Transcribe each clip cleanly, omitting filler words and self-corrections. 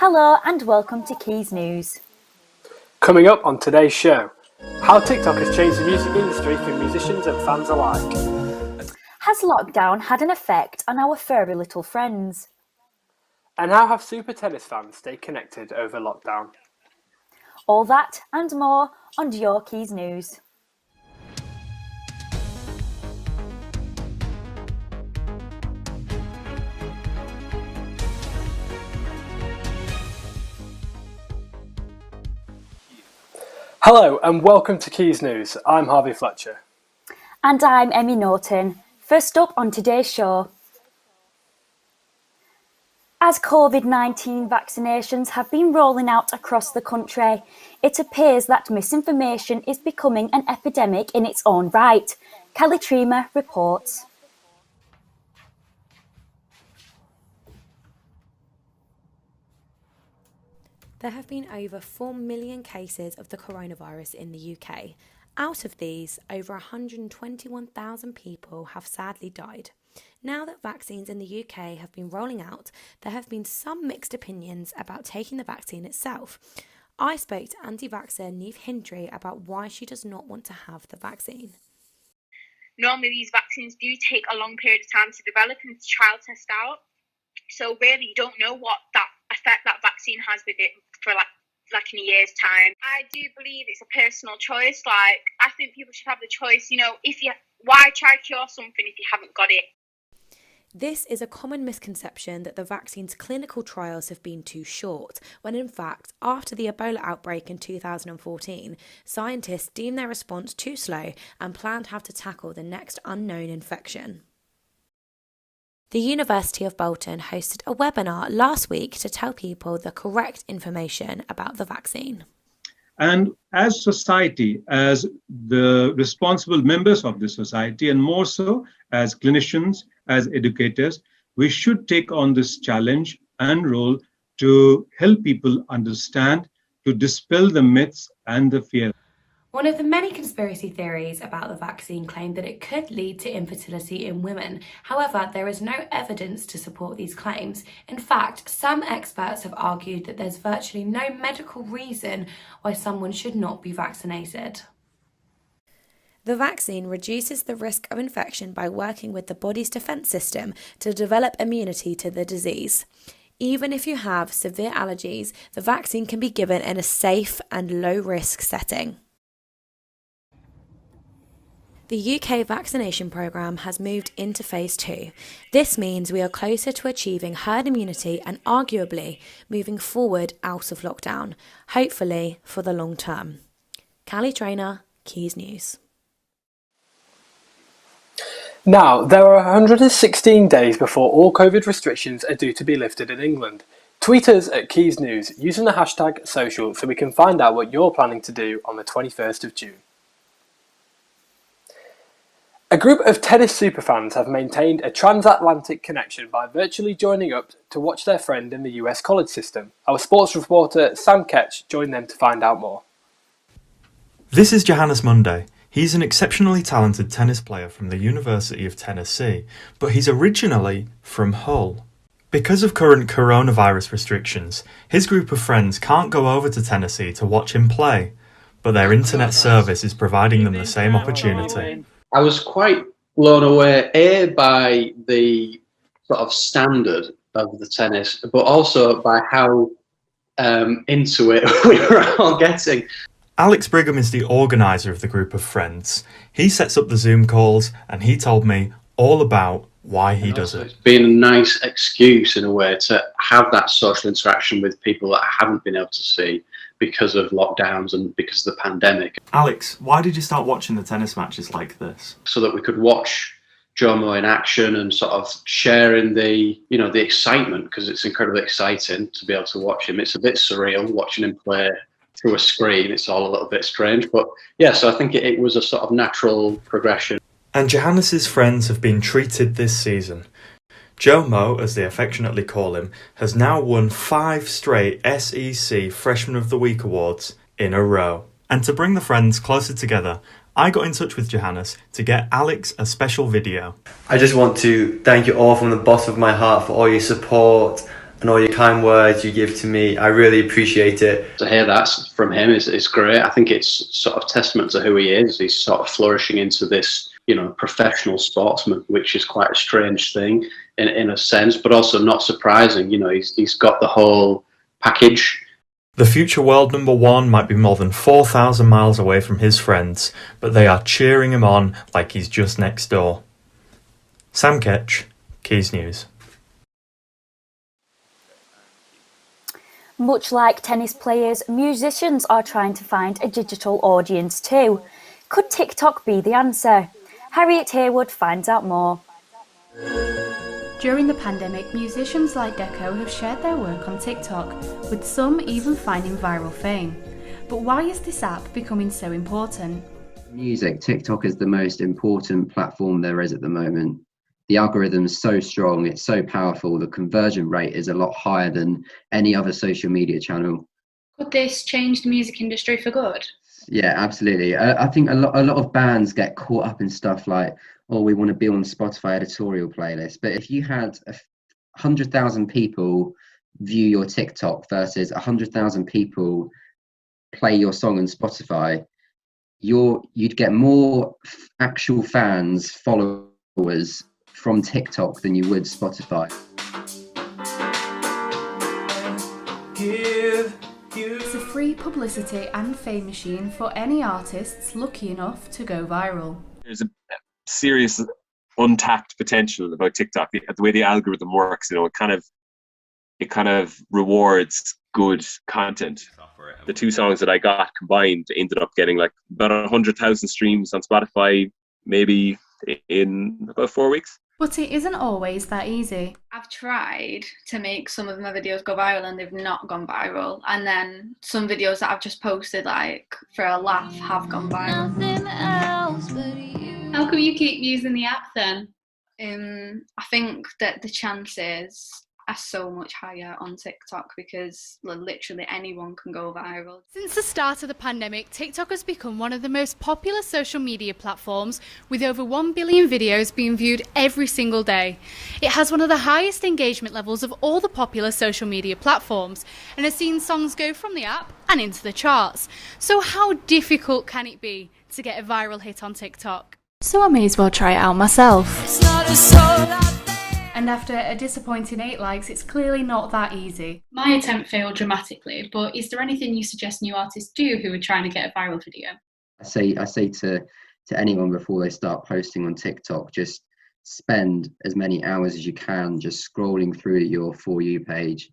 Hello and welcome to Quays News. Coming up on today's show, how TikTok has changed the music industry for musicians and fans alike. Has lockdown had an effect on our furry little friends? And how have super tennis fans stayed connected over lockdown? All that and more on your Quays News. Hello and welcome to Quays News. I'm Harvey Fletcher. And I'm Emmy Norton. First up on today's show. As COVID-19 vaccinations have been rolling out across the country, it appears that misinformation is becoming an epidemic in its own right. Kelly Tremer reports. There have been over 4 million cases of the coronavirus in the UK. Out of these, over 121,000 people have sadly died. Now that vaccines in the UK have been rolling out, there have been some mixed opinions about taking the vaccine itself. I spoke to anti-vaxxer Neve Hindry about why she does not want to have the vaccine. Normally these vaccines do take a long period of time to develop and to trial test out. So really you don't know what that effect that vaccine has with it for like in a year's time. I do believe it's a personal choice. I think people should have the choice, why try cure something if you haven't got it? This is a common misconception that the vaccine's clinical trials have been too short, when in fact, after the Ebola outbreak in 2014, scientists deemed their response too slow and planned how to tackle the next unknown infection. The University of Bolton hosted a webinar last week to tell people the correct information about the vaccine. And as society, as the responsible members of the society, and more so as clinicians, as educators, we should take on this challenge and role to help people understand, to dispel the myths and the fear. One of the many conspiracy theories about the vaccine claimed that it could lead to infertility in women. However, there is no evidence to support these claims. In fact, some experts have argued that there's virtually no medical reason why someone should not be vaccinated. The vaccine reduces the risk of infection by working with the body's defense system to develop immunity to the disease. Even if you have severe allergies, the vaccine can be given in a safe and low-risk setting. The UK vaccination programme has moved into phase 2. This means we are closer to achieving herd immunity and arguably moving forward out of lockdown, hopefully for the long term. Callie Traynor, Quays News. Now, there are 116 days before all COVID restrictions are due to be lifted in England. Tweet us at Quays News using the hashtag social so we can find out what you're planning to do on the 21st of June. A group of tennis superfans have maintained a transatlantic connection by virtually joining up to watch their friend in the US college system. Our sports reporter Sam Ketch joined them to find out more. This is Johannes Monday. He's an exceptionally talented tennis player from the University of Tennessee, but he's originally from Hull. Because of current coronavirus restrictions, his group of friends can't go over to Tennessee to watch him play, but their internet service is providing them the same opportunity. I was quite blown away, by the sort of standard of the tennis, but also by how into it we were all getting. Alex Brigham is the organiser of the group of friends. He sets up the Zoom calls and he told me all about why he does it. It's been a nice excuse in a way to have that social interaction with people that I haven't been able to see because of lockdowns and because of the pandemic. Alex, why did you start watching the tennis matches like this? So that we could watch Jomo in action and sort of sharing the excitement, because it's incredibly exciting to be able to watch him. It's a bit surreal watching him play through a screen. It's all a little bit strange, but yeah, so I think it was a sort of natural progression. And Johannes's friends have been treated this season. Jomo, as they affectionately call him, has now won 5 straight SEC Freshman of the Week awards in a row. And to bring the friends closer together, I got in touch with Johannes to get Alex a special video. I just want to thank you all from the bottom of my heart for all your support and and all your kind words you give to me. I really appreciate it. To hear that from him is great. I think it's sort of testament to who he is. He's sort of flourishing into this, professional sportsman, which is quite a strange thing in a sense, but also not surprising. He's got the whole package. The future world number one might be more than 4,000 miles away from his friends, but they are cheering him on like he's just next door. Sam Ketch, Quays News. Much like tennis players, musicians are trying to find a digital audience too. Could TikTok be the answer? Harriet Haywood finds out more. During the pandemic, musicians like Deco have shared their work on TikTok, with some even finding viral fame. But why is this app becoming so important? Music, TikTok is the most important platform there is at the moment. The algorithm is so strong, it's so powerful, the conversion rate is a lot higher than any other social media channel. Could this change the music industry for good? Yeah, absolutely. I think a lot of bands get caught up in stuff like, oh, we want to be on Spotify editorial playlist. But if you had 100,000 people view your TikTok versus 100,000 people play your song on Spotify, you'd get more actual fans, followers from TikTok than you would Spotify. It's a free publicity and fame machine for any artists lucky enough to go viral. There's a serious untapped potential about TikTok. The way the algorithm works, it kind of rewards good content. The two songs that I got combined ended up getting like about 100,000 streams on Spotify, maybe in about 4 weeks. But it isn't always that easy. I've tried to make some of my videos go viral and they've not gone viral. And then some videos that I've just posted like for a laugh have gone viral. How come you keep using the app then? I think that the chances are so much higher on TikTok because literally anyone can go viral. Since the start of the pandemic, TikTok has become one of the most popular social media platforms, with over 1 billion videos being viewed every single day. It has one of the highest engagement levels of all the popular social media platforms and has seen songs go from the app and into the charts. So how difficult can it be to get a viral hit on TikTok? So I may as well try it out myself. And after a disappointing 8 likes, it's clearly not that easy. My attempt failed dramatically, but is there anything you suggest new artists do who are trying to get a viral video? I say to anyone before they start posting on TikTok, just spend as many hours as you can just scrolling through your For You page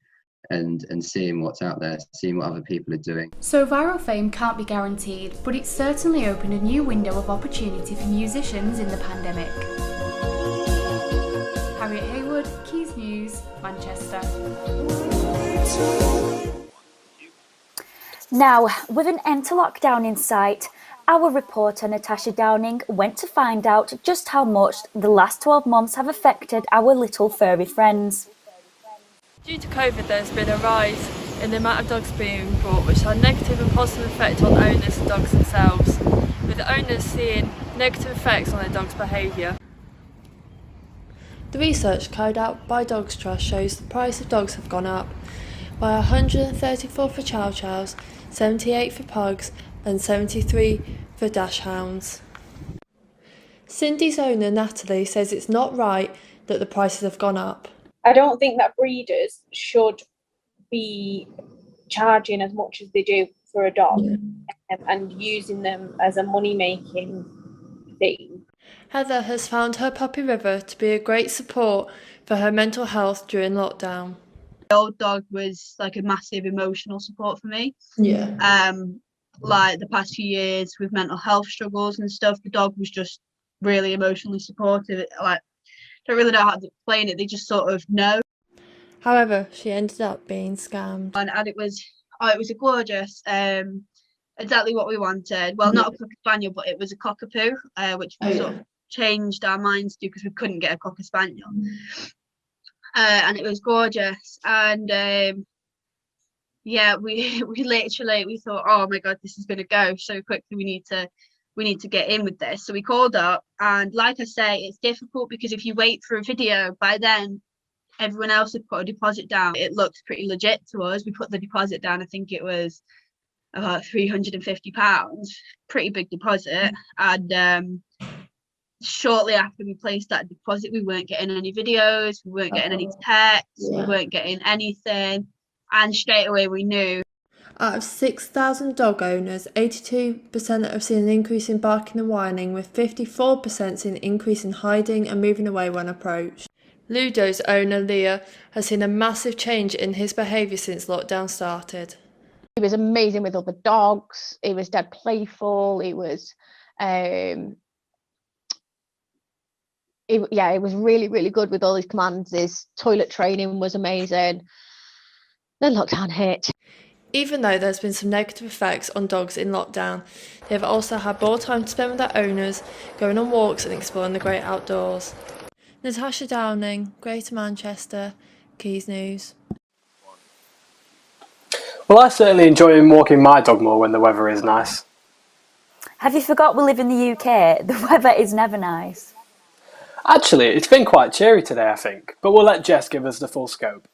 and seeing what's out there, seeing what other people are doing. So viral fame can't be guaranteed, but it's certainly opened a new window of opportunity for musicians in the pandemic. Harriet Haywood, Quays News, Manchester. Now, with an end to lockdown in sight, our reporter Natasha Downing went to find out just how much the last 12 months have affected our little furry friends. Due to COVID, there's been a rise in the amount of dogs being brought, which had a negative and positive effect on owners and dogs themselves, with the owners seeing negative effects on their dog's behaviour. The research carried out by Dogs Trust shows the price of dogs have gone up by 134 for Chow Chows, 78 for Pugs and 73 for Dachshunds. Cindy's owner Natalie says it's not right that the prices have gone up. I don't think that breeders should be charging as much as they do for a dog and using them as a money-making thing. Heather has found her puppy River to be a great support for her mental health during lockdown. The old dog was like a massive emotional support for me. Yeah. Like the past few years with mental health struggles and stuff, the dog was just really emotionally supportive. Like, don't really know how to explain it. They just sort of know. However, she ended up being scammed. And it was a gorgeous, exactly what we wanted. Well, not a cocker spaniel, but it was a cockapoo, which we sort of changed our minds to because we couldn't get a cocker spaniel. And it was gorgeous. And we thought, oh my god, this is gonna go so quickly. We need to get in with this. So we called up, and like I say, it's difficult because if you wait for a video, by then everyone else had put a deposit down. It looked pretty legit to us. We put the deposit down, I think it was about £350, pretty big deposit. And shortly after we placed that deposit, we weren't getting any videos, we weren't getting any texts, we weren't getting anything. And straight away we knew. Out of 6,000 dog owners, 82% have seen an increase in barking and whining, with 54% seeing an increase in hiding and moving away when approached. Ludo's owner, Leah, has seen a massive change in his behaviour since lockdown started. He was amazing with other dogs. He was dead playful. He was, it was really, really good with all his commands. His toilet training was amazing. Then lockdown hit. Even though there's been some negative effects on dogs in lockdown, they've also had more time to spend with their owners, going on walks and exploring the great outdoors. Natasha Downing, Greater Manchester, Quays News. Well, I certainly enjoy walking my dog more when the weather is nice. Have you forgot we live in the UK? The weather is never nice. Actually, it's been quite cheery today, I think, but we'll let Jess give us the full scope.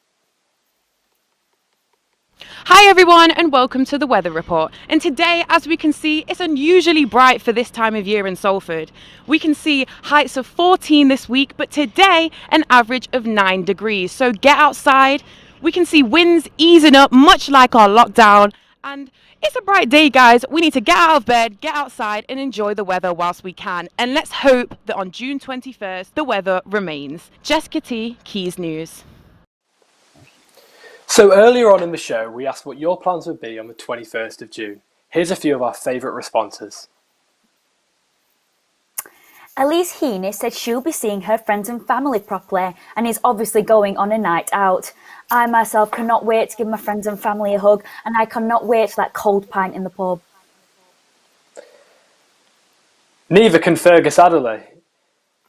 Hi everyone and welcome to the weather report. And today, as we can see, it's unusually bright for this time of year in Salford. We can see heights of 14 this week, but today an average of 9 degrees. So get outside. We can see winds easing up, much like our lockdown. And it's a bright day, guys. We need to get out of bed, get outside and enjoy the weather whilst we can. And let's hope that on June 21st, the weather remains. Jessica T, Quays News. So earlier on in the show, we asked what your plans would be on the 21st of June. Here's a few of our favourite responses. Elise Heaney said she'll be seeing her friends and family properly and is obviously going on a night out. I myself cannot wait to give my friends and family a hug, and I cannot wait for that cold pint in the pub. Neither can Fergus Adderley,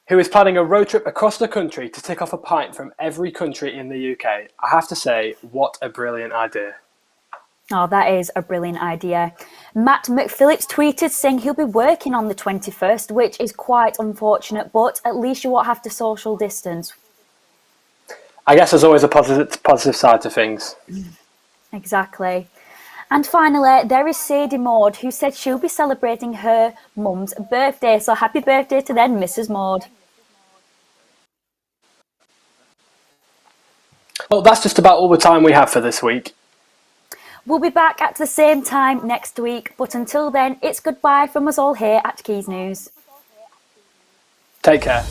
who is planning a road trip across the country to tick off a pint from every country in the UK. I have to say, what a brilliant idea. Oh, that is a brilliant idea. Matt McPhillips tweeted saying he'll be working on the 21st, which is quite unfortunate, but at least you won't have to social distance. I guess there's always a positive side to things. Exactly. And finally, there is Sadie Maud, who said she'll be celebrating her mum's birthday. So happy birthday to them, Mrs. Maud. Well, that's just about all the time we have for this week. We'll be back at the same time next week, but until then, it's goodbye from us all here at Quays News. Take care.